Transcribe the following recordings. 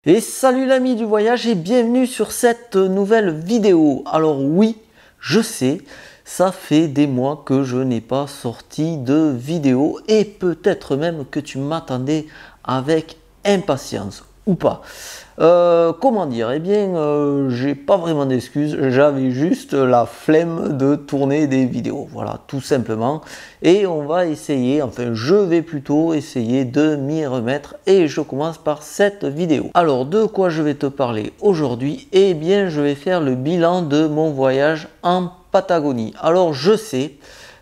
Et salut l'ami du voyage et bienvenue sur cette nouvelle vidéo. Alors oui, je sais, ça fait des mois que je n'ai pas sorti de vidéo et peut-être même que tu m'attendais avec impatience ou pas. Comment dire? Eh bien, j'ai pas vraiment d'excuses, j'avais juste la flemme de tourner des vidéos, voilà, tout simplement. Et on va essayer, enfin, je vais plutôt essayer de m'y remettre et je commence par cette vidéo. Alors, de quoi je vais te parler aujourd'hui? Eh bien, je vais faire le bilan de mon voyage en Patagonie. Alors, je sais,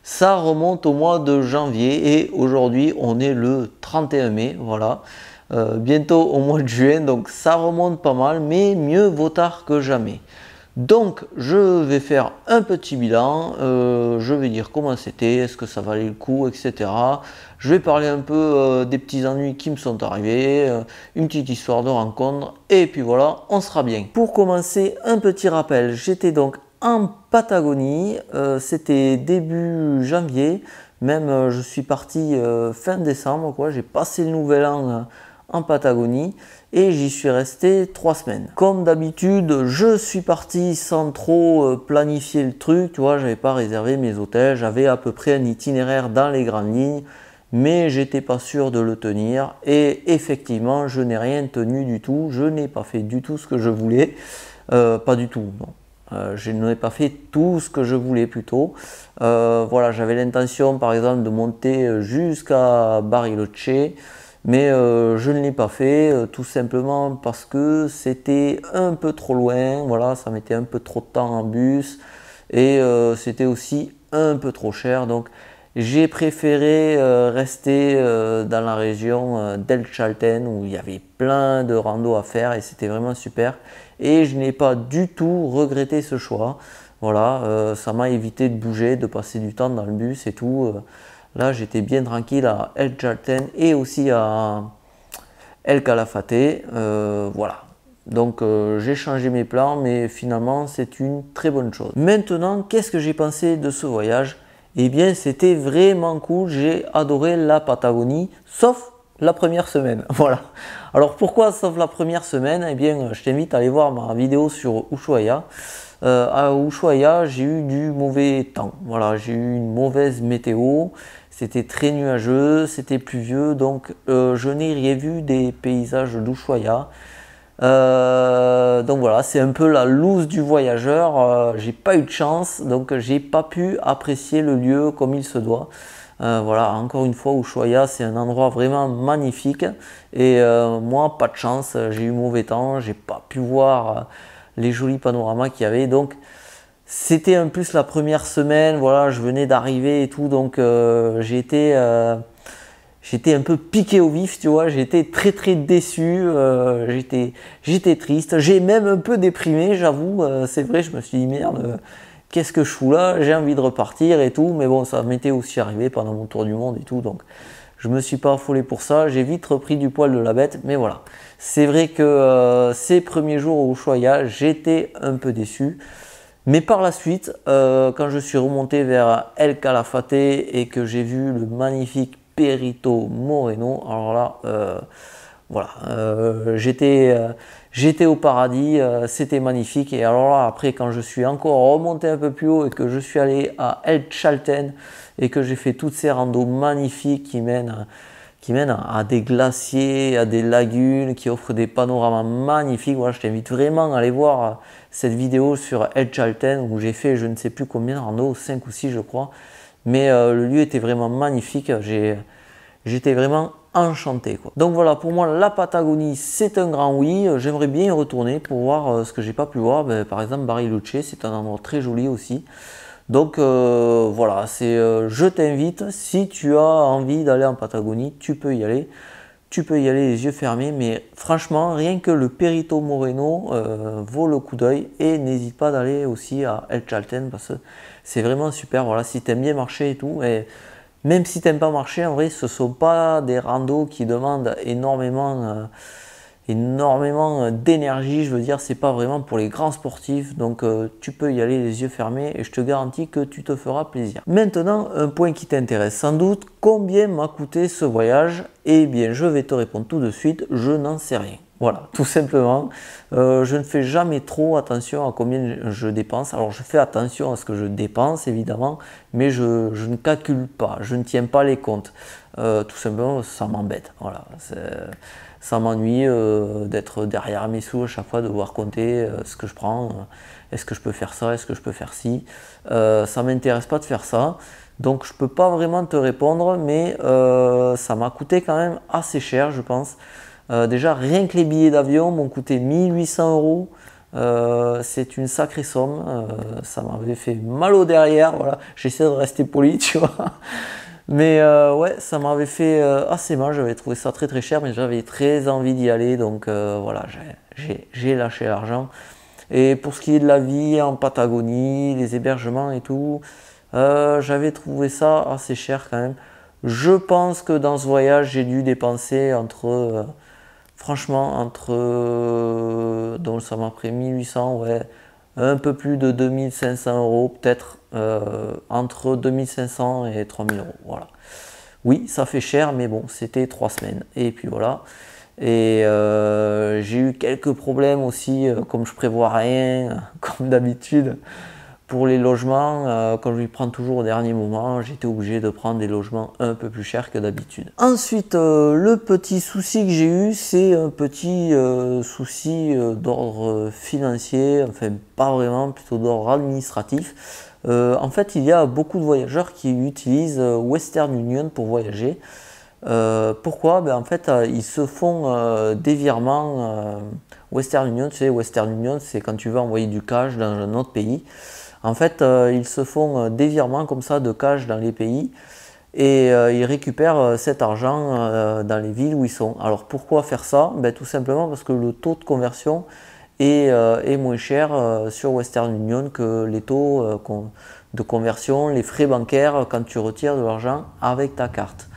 ça remonte au mois de janvier et aujourd'hui, on est le 31 mai, voilà. Bientôt au mois de juin, donc ça remonte pas mal, mais mieux vaut tard que jamais. Donc je vais faire un petit bilan, je vais dire comment c'était, est-ce que ça valait le coup, etc. Je vais parler un peu des petits ennuis qui me sont arrivés, une petite histoire de rencontre, et puis voilà, on sera bien. Pour commencer, un petit rappel, j'étais donc en Patagonie, c'était début janvier, même je suis parti fin décembre, quoi. J'ai passé le nouvel an en Patagonie et j'y suis resté 3 semaines. Comme d'habitude, je suis parti sans trop planifier le truc, tu vois, j'avais pas réservé mes hôtels, j'avais à peu près un itinéraire dans les grandes lignes, mais j'étais pas sûr de le tenir et effectivement, je n'ai rien tenu du tout, je n'ai pas fait du tout ce que je voulais, pas du tout, non. Je n'ai pas fait tout ce que je voulais plutôt. Voilà, j'avais l'intention par exemple de monter jusqu'à Bariloche, mais je ne l'ai pas fait tout simplement parce que c'était un peu trop loin, voilà, ça mettait un peu trop de temps en bus et c'était aussi un peu trop cher, donc j'ai préféré rester dans la région d'El Chalten où il y avait plein de randos à faire et c'était vraiment super et je n'ai pas du tout regretté ce choix. Voilà, ça m'a évité de bouger, de passer du temps dans le bus et tout. Là, j'étais bien tranquille à El Chalten et aussi à El Calafate. Voilà. Donc, j'ai changé mes plans, mais finalement, c'est une très bonne chose. Maintenant, qu'est-ce que j'ai pensé de ce voyage? Eh bien, c'était vraiment cool. J'ai adoré la Patagonie, sauf la première semaine. Voilà. Alors, pourquoi sauf la première semaine? Eh bien, je t'invite à aller voir ma vidéo sur Ushuaia. À Ushuaia, j'ai eu du mauvais temps. Voilà, j'ai eu une mauvaise météo. C'était très nuageux, c'était pluvieux, donc je n'ai rien vu des paysages d'Ushuaia. Donc voilà, c'est un peu la loose du voyageur. J'ai pas eu de chance, donc j'ai pas pu apprécier le lieu comme il se doit. Voilà, encore une fois, Ushuaia, c'est un endroit vraiment magnifique. Et moi, pas de chance, j'ai eu mauvais temps, j'ai pas pu voir les jolis panoramas qu'il y avait. Donc c'était en plus la première semaine, voilà, je venais d'arriver et tout, donc j'étais un peu piqué au vif, tu vois, j'étais très déçu, j'étais triste, j'ai même un peu déprimé, j'avoue, c'est vrai, je me suis dit merde, qu'est-ce que je fous là, j'ai envie de repartir et tout, mais bon, ça m'était aussi arrivé pendant mon tour du monde et tout, donc je me suis pas affolé pour ça, j'ai vite repris du poil de la bête, mais voilà. C'est vrai que ces premiers jours au Ushuaia, j'étais un peu déçu. Mais par la suite, quand je suis remonté vers El Calafate et que j'ai vu le magnifique Perito Moreno, alors là, voilà, j'étais au paradis, c'était magnifique. Et alors là, après, quand je suis encore remonté un peu plus haut et que je suis allé à El Chalten et que j'ai fait toutes ces randos magnifiques qui mènent à des glaciers, à des lagunes, qui offrent des panoramas magnifiques. Voilà, je t'invite vraiment à aller voir cette vidéo sur El Chalten où j'ai fait je ne sais plus combien de randos, 5 ou 6 je crois. Mais le lieu était vraiment magnifique, j'étais vraiment enchanté, quoi. Donc voilà, pour moi la Patagonie c'est un grand oui, j'aimerais bien y retourner pour voir ce que j'ai pas pu voir. Ben, par exemple Bariloche, c'est un endroit très joli aussi. Donc voilà, je t'invite, si tu as envie d'aller en Patagonie, tu peux y aller. Tu peux y aller les yeux fermés, mais franchement, rien que le Perito Moreno vaut le coup d'œil. Et n'hésite pas d'aller aussi à El Chalten parce que c'est vraiment super. Voilà, si tu aimes bien marcher et tout, et même si tu n'aimes pas marcher, en vrai, ce ne sont pas des randos qui demandent énormément d'énergie, je veux dire, c'est pas vraiment pour les grands sportifs, donc tu peux y aller les yeux fermés et je te garantis que tu te feras plaisir. Maintenant, un point qui t'intéresse sans doute, combien m'a coûté ce voyage? Eh bien, je vais te répondre tout de suite, je n'en sais rien. Voilà, tout simplement. Je ne fais jamais trop attention à combien je dépense. Alors je fais attention à ce que je dépense évidemment, mais je ne calcule pas, je ne tiens pas les comptes. Tout simplement, ça m'embête. Voilà, ça m'ennuie d'être derrière mes sous à chaque fois, de devoir compter ce que je prends. Est-ce que je peux faire ça? Est-ce que je peux faire ci? Ça m'intéresse pas de faire ça. Donc je peux pas vraiment te répondre, mais ça m'a coûté quand même assez cher, je pense. Déjà, rien que les billets d'avion m'ont coûté 1800 €. C'est une sacrée somme. Ça m'avait fait mal au derrière. Voilà, j'essaie de rester poli, tu vois. Mais ouais, ça m'avait fait assez mal. J'avais trouvé ça très très cher, mais j'avais très envie d'y aller. Donc voilà, j'ai lâché l'argent. Et pour ce qui est de la vie en Patagonie, les hébergements et tout, j'avais trouvé ça assez cher quand même. Je pense que dans ce voyage, j'ai dû dépenser franchement, donc ça m'a pris 1800, ouais, un peu plus de 2500 €, peut-être entre 2500 et 3000 €. Voilà. Oui, ça fait cher, mais bon, c'était 3 semaines. Et puis voilà. Et j'ai eu quelques problèmes aussi, comme je prévois rien, comme d'habitude. Pour les logements, comme je les prends toujours au dernier moment, j'étais obligé de prendre des logements un peu plus chers que d'habitude. Ensuite, le petit souci que j'ai eu, c'est un petit souci d'ordre financier, enfin pas vraiment, plutôt d'ordre administratif. En fait, il y a beaucoup de voyageurs qui utilisent Western Union pour voyager. Pourquoi? Ben, en fait, ils se font des virements Western Union. Tu sais, Western Union, c'est quand tu veux envoyer du cash dans un autre pays. En fait, ils se font des virements comme ça de cash dans les pays et ils récupèrent cet argent dans les villes où ils sont. Alors pourquoi faire ça? Ben, tout simplement parce que le taux de conversion est moins cher sur Western Union que les taux de conversion, les frais bancaires quand tu retires de l'argent avec ta carte.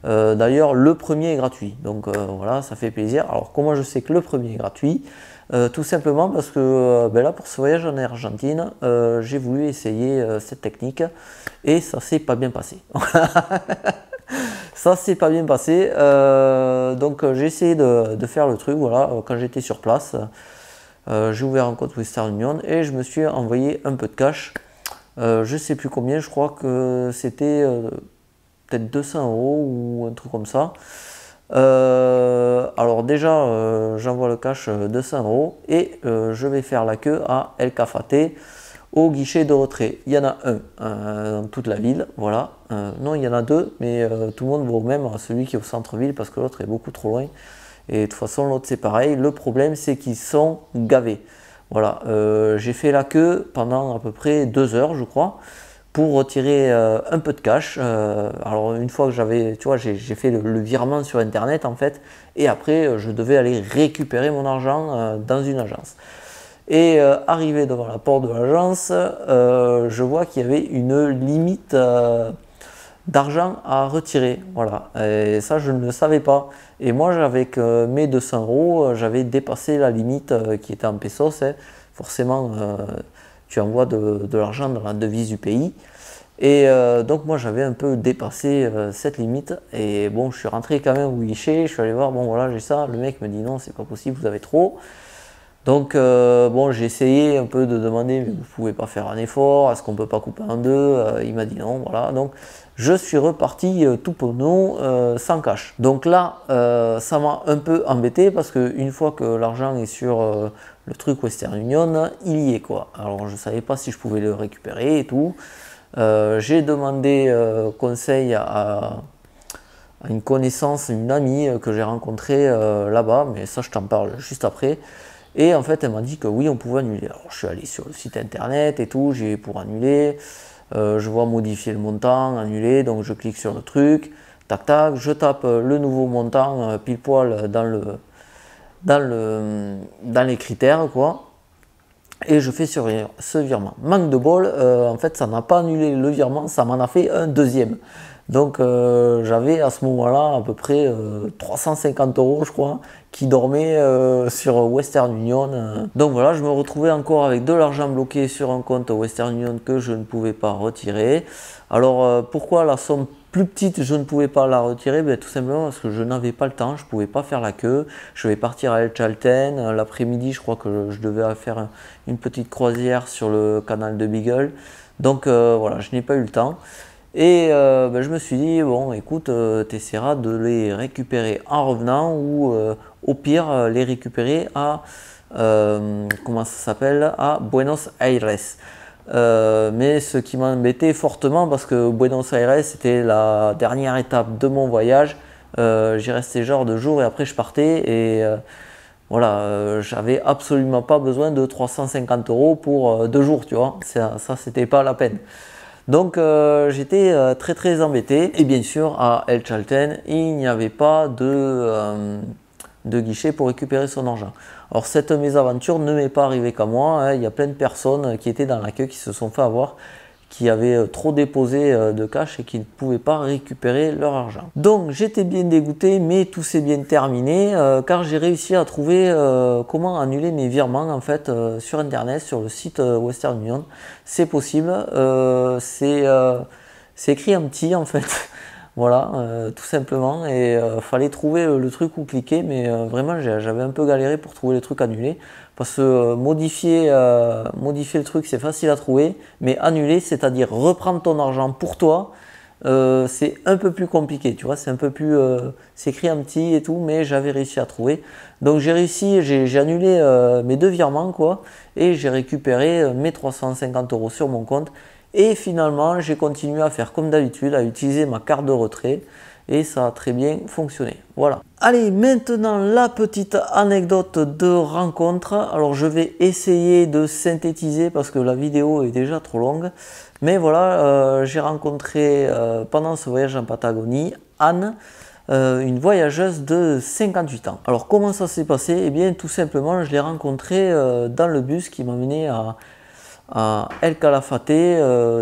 D'ailleurs, le premier est gratuit, donc voilà, ça fait plaisir. Alors comment je sais que le premier est gratuit? Tout simplement parce que ben là, pour ce voyage en Argentine, j'ai voulu essayer cette technique et ça s'est pas bien passé. Ça s'est pas bien passé, donc j'ai essayé de faire le truc. Voilà, quand j'étais sur place, j'ai ouvert un compte Western Union et je me suis envoyé un peu de cash. Je sais plus combien, je crois que c'était peut-être 200 € ou un truc comme ça. Alors déjà, j'envoie le cash 200 € et je vais faire la queue à El Cafate au guichet de retrait. Il y en a un dans toute la ville, voilà. Non, il y en a deux, mais tout le monde va au même, à celui qui est au centre-ville parce que l'autre est beaucoup trop loin. Et de toute façon, l'autre c'est pareil. Le problème, c'est qu'ils sont gavés. Voilà, j'ai fait la queue pendant à peu près 2 heures, je crois, pour retirer un peu de cash. Alors une fois que j'avais, tu vois, j'ai fait le virement sur internet en fait, et après je devais aller récupérer mon argent dans une agence. Et arrivé devant la porte de l'agence, je vois qu'il y avait une limite d'argent à retirer. Voilà, et ça je ne le savais pas. Et moi, avec mes 200 €, j'avais dépassé la limite qui était en pesos. Hein. Forcément, tu envoies de l'argent dans la devise du pays. Et donc moi j'avais un peu dépassé cette limite et bon, je suis rentré quand même au guichet, je suis allé voir, bon voilà, j'ai ça, le mec me dit non, c'est pas possible, vous avez trop. Donc bon, j'ai essayé un peu de demander, mais vous pouvez pas faire un effort, est-ce qu'on peut pas couper en deux? Il m'a dit non, voilà, donc je suis reparti tout penaud sans cash. Donc là, ça m'a un peu embêté parce que une fois que l'argent est sur le truc Western Union, il y est quoi. Alors je savais pas si je pouvais le récupérer et tout. J'ai demandé conseil à une connaissance, une amie que j'ai rencontrée là-bas, mais ça je t'en parle juste après. Et en fait elle m'a dit que oui, on pouvait annuler. Alors je suis allé sur le site internet et tout, j'ai pour annuler, je vois modifier le montant, annuler, donc je clique sur le truc, tac tac, je tape le nouveau montant pile poil dans les critères quoi. Et je fais ce virement. Manque de bol, en fait ça n'a pas annulé le virement, ça m'en a fait un deuxième. Donc j'avais à ce moment-là à peu près 350 € je crois qui dormaient sur Western Union. Donc voilà, je me retrouvais encore avec de l'argent bloqué sur un compte Western Union que je ne pouvais pas retirer. Alors pourquoi la somme plus petite, je ne pouvais pas la retirer, ben, tout simplement parce que je n'avais pas le temps, je ne pouvais pas faire la queue. Je vais partir à El Chalten, l'après-midi je crois que je devais faire une petite croisière sur le canal de Beagle. Donc voilà, je n'ai pas eu le temps. Et ben, je me suis dit, bon écoute, tu essaieras de les récupérer en revenant ou au pire les récupérer à, comment ça s'appelle, à Buenos Aires. Mais ce qui m'embêtait fortement parce que Buenos Aires c'était la dernière étape de mon voyage. J'y restais genre 2 jours et après je partais et voilà, j'avais absolument pas besoin de 350 € pour 2 jours, tu vois, ça c'était pas la peine. Donc j'étais très embêté et bien sûr à El Chalten il n'y avait pas de guichet pour récupérer son argent. Alors cette mésaventure ne m'est pas arrivée qu'à moi, hein. Il y a plein de personnes qui étaient dans la queue qui se sont fait avoir, qui avaient trop déposé de cash et qui ne pouvaient pas récupérer leur argent. Donc j'étais bien dégoûté, mais tout s'est bien terminé car j'ai réussi à trouver comment annuler mes virements en fait sur internet, sur le site Western Union. C'est possible, c'est écrit en petit en fait. Voilà, tout simplement, et fallait trouver le truc où cliquer, mais vraiment j'avais un peu galéré pour trouver les trucs annulés, parce que modifier le truc c'est facile à trouver, mais annuler, c'est-à-dire reprendre ton argent pour toi, c'est un peu plus compliqué, tu vois, c'est un peu plus, c'est écrit en petit et tout, mais j'avais réussi à trouver. Donc j'ai réussi, j'ai annulé mes 2 virements, quoi, et j'ai récupéré mes 350 € sur mon compte. Et finalement, j'ai continué à faire comme d'habitude, à utiliser ma carte de retrait et ça a très bien fonctionné. Voilà. Allez, maintenant la petite anecdote de rencontre. Alors je vais essayer de synthétiser parce que la vidéo est déjà trop longue. Mais voilà, j'ai rencontré pendant ce voyage en Patagonie Anne, une voyageuse de 58 ans. Alors comment ça s'est passé? Eh bien tout simplement, je l'ai rencontrée dans le bus qui m'a mené à El Calafate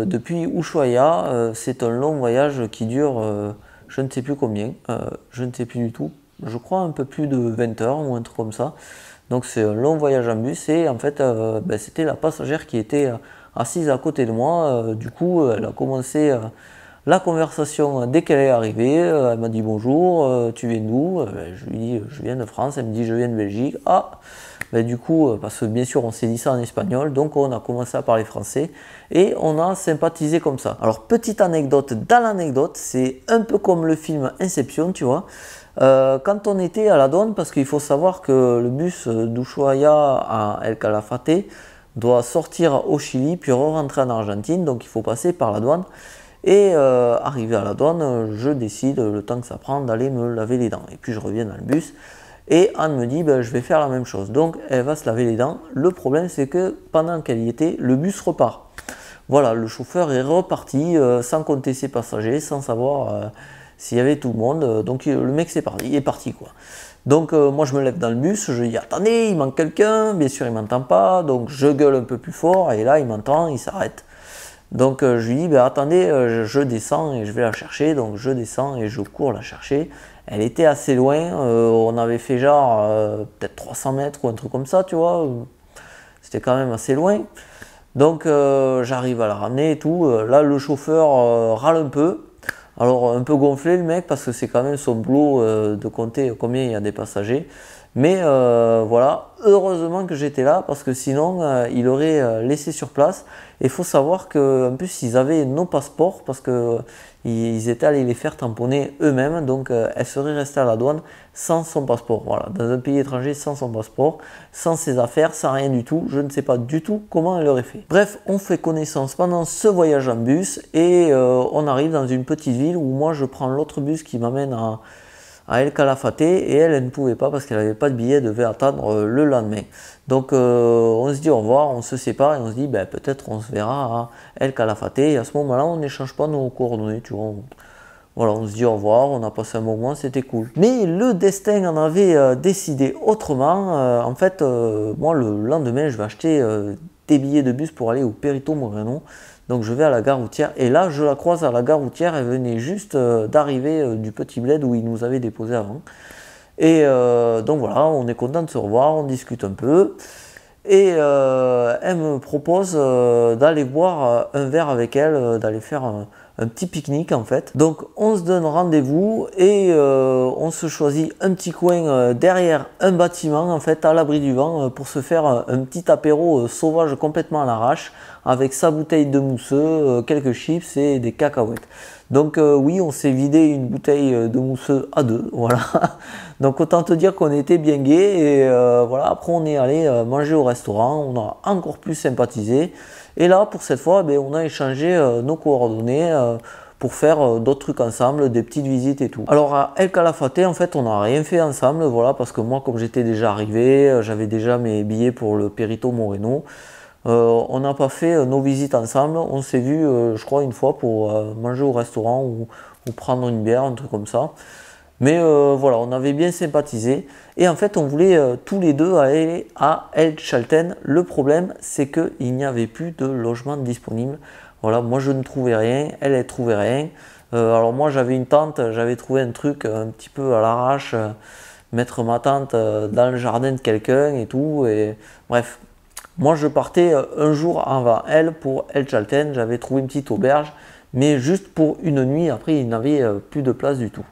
depuis Ushuaia. C'est un long voyage qui dure je ne sais plus combien, je ne sais plus du tout, je crois un peu plus de 20 heures ou un truc comme ça. Donc c'est un long voyage en bus et en fait ben, c'était la passagère qui était assise à côté de moi. Du coup elle a commencé la conversation dès qu'elle est arrivée. Elle m'a dit bonjour, tu viens d'où? Je lui dis je viens de France. Elle me dit je viens de Belgique. Ah, ben, du coup, parce que bien sûr on s'est dit ça en espagnol, donc on a commencé à parler français et on a sympathisé comme ça. Alors petite anecdote dans l'anecdote, c'est un peu comme le film Inception, tu vois. Quand on était à la douane, parce qu'il faut savoir que le bus d'Ushuaia à El Calafate doit sortir au Chili puis rentrer en Argentine, donc il faut passer par la douane. Et arrivé à la douane, je décide, le temps que ça prend, d'aller me laver les dents. Et puis je reviens dans le bus et Anne me dit ben, je vais faire la même chose. Donc elle va se laver les dents. Le problème c'est que pendant qu'elle y était, le bus repart. Voilà, le chauffeur est reparti sans compter ses passagers, sans savoir s'il y avait tout le monde. Donc le mec est parti quoi. Donc moi je me lève dans le bus, je dis attendez, il manque quelqu'un. Bien sûr il m'entend pas, donc je gueule un peu plus fort et là il m'entend, il s'arrête. Donc je lui dis ben, attendez, je descends et je vais la chercher. Donc je descends et je cours la chercher. Elle était assez loin, on avait fait genre peut-être 300 mètres ou un truc comme ça, tu vois. C'était quand même assez loin. Donc j'arrive à la ramener et tout. Là le chauffeur râle un peu. Alors un peu gonflé le mec parce que c'est quand même son boulot de compter combien il y a des passagers. Mais voilà, heureusement que j'étais là parce que sinon il aurait laissé sur place. Et il faut savoir qu'en plus ils avaient nos passeports parce qu'ils étaient allés les faire tamponner eux-mêmes. Donc elle serait restée à la douane sans son passeport. Voilà, dans un pays étranger sans son passeport, sans ses affaires, sans rien du tout. Je ne sais pas du tout comment elle aurait fait. Bref, on fait connaissance pendant ce voyage en bus et on arrive dans une petite ville où moi je prends l'autre bus qui m'amène à El Calafate et elle ne pouvait pas parce qu'elle n'avait pas de billet, elle devait attendre le lendemain. Donc on se dit au revoir, on se sépare et on se dit ben, peut-être on se verra à El Calafate et à ce moment-là on n'échange pas nos coordonnées, tu vois. Voilà, on se dit au revoir, on a passé un moment, c'était cool. Mais le destin en avait décidé autrement. En fait, moi le lendemain je vais acheter des billets de bus pour aller au Perito Moreno. Donc je vais à la gare routière et là je la croise à la gare routière, elle venait juste d'arriver du petit bled où il nous avait déposé avant. Et donc voilà, on est content de se revoir, on discute un peu. Et elle me propose d'aller boire un verre avec elle, d'aller faire un petit pique-nique en fait. Donc on se donne rendez-vous et on se choisit un petit coin derrière un bâtiment en fait, à l'abri du vent, pour se faire un petit apéro sauvage complètement à l'arrache, avec sa bouteille de mousseux, quelques chips et des cacahuètes. Donc oui, on s'est vidé une bouteille de mousseux à deux, voilà. Donc autant te dire qu'on était bien gai et voilà. Après on est allé manger au restaurant, on a encore plus sympathisé. Et là pour cette fois, on a échangé nos coordonnées pour faire d'autres trucs ensemble, des petites visites et tout. Alors à El Calafate, en fait, on n'a rien fait ensemble, voilà, parce que moi, comme j'étais déjà arrivé, j'avais déjà mes billets pour le Perito Moreno. On n'a pas fait nos visites ensemble, on s'est vu je crois une fois pour manger au restaurant ou prendre une bière, un truc comme ça. Mais voilà, on avait bien sympathisé et en fait on voulait tous les deux aller à El Chalten. Le problème c'est qu'il n'y avait plus de logement disponible. Voilà, moi je ne trouvais rien, elle trouvait rien. Alors moi j'avais une tente, j'avais trouvé un truc un petit peu à l'arrache, mettre ma tente dans le jardin de quelqu'un et tout. Et bref. Moi, je partais un jour avant elle pour El Chalten. J'avais trouvé une petite auberge, mais juste pour une nuit. Après, il n'avait plus de place du tout.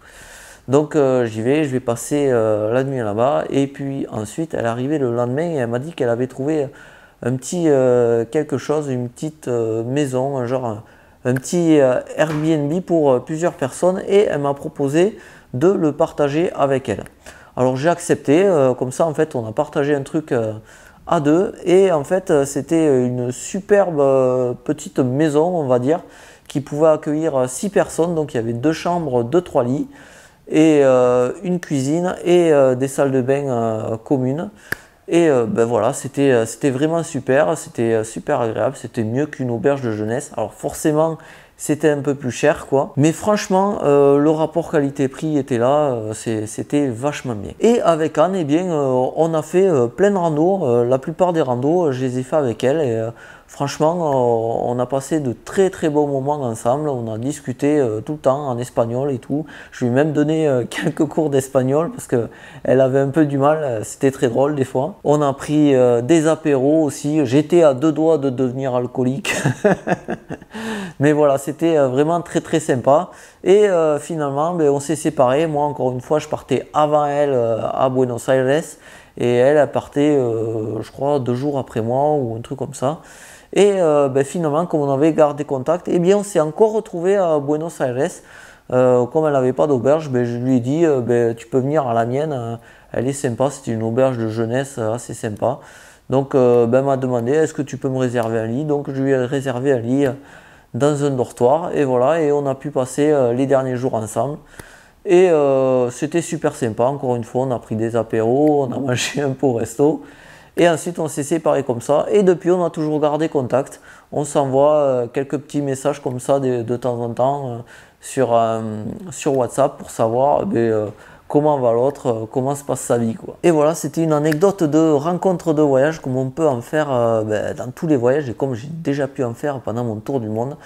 Donc, j'y vais. Je vais passer la nuit là-bas. Et puis ensuite, elle est arrivée le lendemain et elle m'a dit qu'elle avait trouvé un petit quelque chose, une petite maison, genre un petit Airbnb pour plusieurs personnes. Et elle m'a proposé de le partager avec elle. Alors, j'ai accepté. Comme ça, en fait, on a partagé un truc à deux et en fait c'était une superbe petite maison, on va dire, qui pouvait accueillir 6 personnes. Donc il y avait 2 chambres, 2-3 lits et une cuisine et des salles de bain communes. Et voilà, c'était vraiment super, c'était super agréable, c'était mieux qu'une auberge de jeunesse. Alors forcément c'était un peu plus cher quoi, mais franchement le rapport qualité-prix était là, c'était vachement bien. Et avec Anne, on a fait plein de randos, la plupart des randos je les ai fait avec elle et franchement on a passé de très très bons moments ensemble. On a discuté tout le temps en espagnol et tout. Je lui ai même donné quelques cours d'espagnol parce que elle avait un peu du mal, c'était très drôle des fois. On a pris des apéros aussi, j'étais à 2 doigts de devenir alcoolique. Mais voilà, c'était vraiment très très sympa. Et finalement, on s'est séparés. Moi, encore une fois, je partais avant elle à Buenos Aires. Et elle partait, je crois, 2 jours après moi ou un truc comme ça. Et finalement, comme on avait gardé contact, on s'est encore retrouvé à Buenos Aires. Comme elle n'avait pas d'auberge, je lui ai dit, tu peux venir à la mienne. Elle est sympa, c'était une auberge de jeunesse assez sympa. Donc, elle m'a demandé, est-ce que tu peux me réserver un lit? Donc, je lui ai réservé un lit dans un dortoir et voilà, et on a pu passer les derniers jours ensemble et c'était super sympa. Encore une fois, on a pris des apéros, on a mangé un peu au resto et ensuite on s'est séparés comme ça et depuis on a toujours gardé contact. On s'envoie quelques petits messages comme ça de temps en temps sur WhatsApp pour savoir comment va l'autre, comment se passe sa vie quoi. Et voilà, c'était une anecdote de rencontre de voyage comme on peut en faire dans tous les voyages et comme j'ai déjà pu en faire pendant mon tour du monde.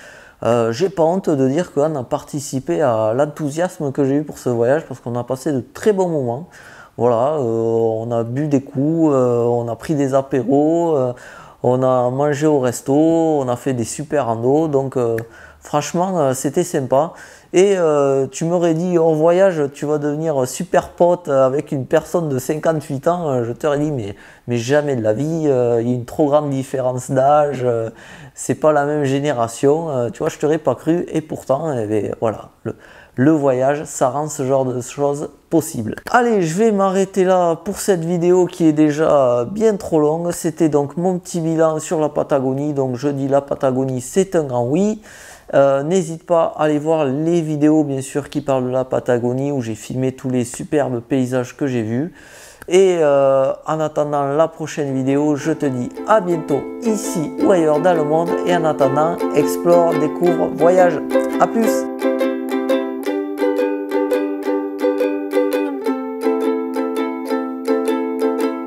J'ai pas honte de dire qu'Anne a participé à l'enthousiasme que j'ai eu pour ce voyage parce qu'on a passé de très bons moments. Voilà, on a bu des coups, on a pris des apéros, on a mangé au resto, on a fait des super randos, donc franchement c'était sympa. Et tu m'aurais dit en voyage tu vas devenir super pote avec une personne de 58 ans, je t'aurais dit mais jamais de la vie, il y a une trop grande différence d'âge, c'est pas la même génération, tu vois, je t'aurais pas cru et pourtant voilà, le voyage ça rend ce genre de choses possible. Allez, je vais m'arrêter là pour cette vidéo qui est déjà bien trop longue. C'était donc mon petit bilan sur la Patagonie. Donc je dis la Patagonie c'est un grand oui. N'hésite pas à aller voir les vidéos bien sûr qui parlent de la Patagonie où j'ai filmé tous les superbes paysages que j'ai vus. Et en attendant la prochaine vidéo, je te dis à bientôt ici ou ailleurs dans le monde. Et en attendant, explore, découvre, voyage. À plus!